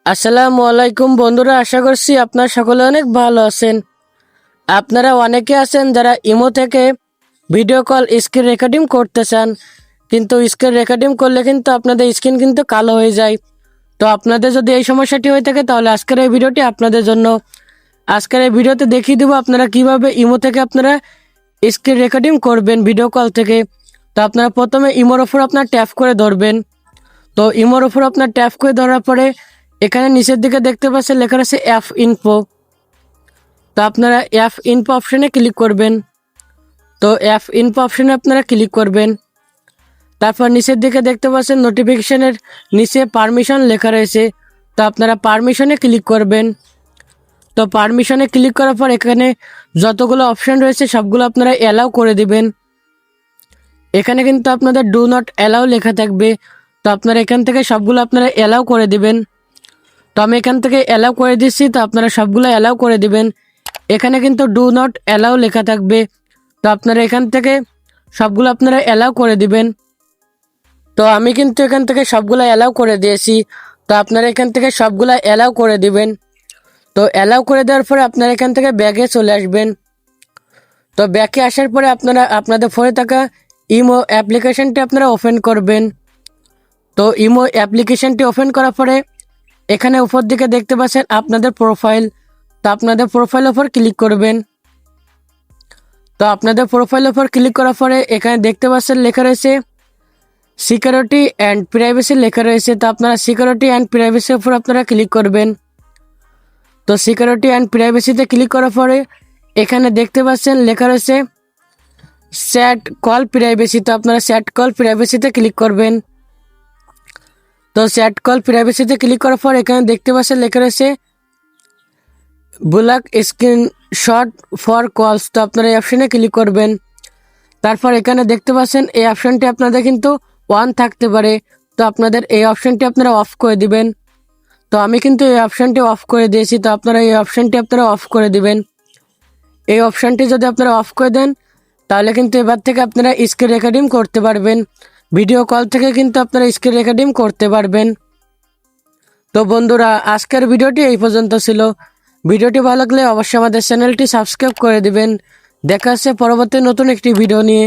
আসসালামু আলাইকুম বন্ধুরা, আশা করছি আপনারা সকলে অনেক ভালো আছেন। আপনারা অনেকে আছেন যারা ইমো থেকে ভিডিও কল স্ক্রিন রেকর্ডিং করতে চান, কিন্তু স্ক্রিন রেকর্ডিং করলে কিন্তু আপনাদের স্ক্রিন কিন্তু কালো হয়ে যায়। তো আপনাদের যদি এই সমস্যাটি হয়ে থাকে তাহলে আজকের এই ভিডিওটি আপনাদের জন্য। আজকের এই ভিডিওতে দেখিয়ে দেবো আপনারা কিভাবে ইমো থেকে আপনারা স্ক্রিন রেকর্ডিং করবেন ভিডিও কল থেকে। তো আপনারা প্রথমে ইমোর ওপর আপনার ট্যাপ করে ধরবেন। তো ইমোর ওপর আপনার ট্যাপ করে ধরার পরে এখানে নিচের দিকে দেখতে পাচ্ছেন লেখা আছে অ্যাপ ইনফো। তো আপনারা অ্যাপ ইনফো অপশানে ক্লিক করবেন। তো অ্যাপ ইনফো অপশানে আপনারা ক্লিক করবেন। তারপর নিচের দিকে দেখতে পাচ্ছেন নোটিফিকেশনের নিচে পারমিশন লেখা রয়েছে। তো আপনারা পারমিশনে ক্লিক করবেন। তো পারমিশনে ক্লিক করার পর এখানে যতগুলো অপশান রয়েছে সবগুলো আপনারা অ্যালাউ করে দিবেন। এখানে কিন্তু আপনাদের ডু নট অ্যালাউ লেখা থাকবে। তো আপনারা এখান থেকে সবগুলো আপনারা অ্যালাউ করে দিবেন। তো আমি এখান থেকে অ্যালাউ করে দিচ্ছি, তো আপনারা সবগুলো অ্যালাউ করে দিবেন। এখানে কিন্তু ডু নট অ্যালাউ লেখা থাকবে। তো আপনারা এখান থেকে সবগুলো আপনারা অ্যালাউ করে দিবেন। তো আমি কিন্তু এখান থেকে সবগুলো অ্যালাউ করে দিয়েছি। তো আপনারা এখান থেকে সবগুলো অ্যালাউ করে দিবেন। তো অ্যালাউ করে দেওয়ার পরে আপনারা এখান থেকে ব্যাগে চলে আসবেন। তো ব্যাগে আসার পরে আপনারা আপনাদের ফোনে থাকা ইমো অ্যাপ্লিকেশনটি আপনারা ওপেন করবেন। তো ইমো অ্যাপ্লিকেশনটি ওপেন করার পরে এখানে উপর দিকে দেখতে পাচ্ছেন আপনাদের প্রোফাইল। তো আপনাদের প্রোফাইল ওপর ক্লিক করবেন। তো আপনাদের প্রোফাইল ওপর ক্লিক করার পরে এখানে দেখতে পাচ্ছেন লেখা রয়েছে সিকিউরিটি অ্যান্ড প্রাইভেসি লেখা রয়েছে। তো আপনারা সিকিউরিটি অ্যান্ড প্রাইভেসির উপর আপনারা ক্লিক করবেন। তো সিকিউরিটি অ্যান্ড প্রাইভেসিতে ক্লিক করার পরে এখানে দেখতে পাচ্ছেন লেখা রয়েছে সেট কল প্রাইভেসি। তো আপনারা সেট কল প্রাইভেসিতে ক্লিক করবেন। তো সেট কল প্রাইভেসিতে ক্লিক করার পর এখানে দেখতে পাচ্ছেন লেখা রয়েছে ব্লক স্ক্রিনশট ফর কলস। তো আপনারা এই অপশানে ক্লিক করবেন। তারপর এখানে দেখতে পাচ্ছেন এই অপশানটি আপনাদের কিন্তু অন থাকতে পারে। তো আপনাদের এই অপশানটি আপনারা অফ করে দিবেন। তো আমি কিন্তু এই অপশানটি অফ করে দিয়েছি। তো আপনারা এই অপশানটি আপনারা অফ করে দিবেন। এই অপশানটি যদি আপনারা অফ করে দেন তাহলে কিন্তু এবার থেকে আপনারা স্ক্রিন রেকর্ডিং করতে পারবেন। ভিডিও কল থেকে কিন্তু আপনারা স্ক্রিন রেকর্ডিং করতে পারবেন। তো বন্ধুরা, আজকের ভিডিওটি এই পর্যন্ত ছিল। ভিডিওটি ভালো লাগলে অবশ্যই আমাদের চ্যানেলটি সাবস্ক্রাইব করে দিবেন। দেখা হচ্ছে পরবর্তী নতুন একটি ভিডিও নিয়ে।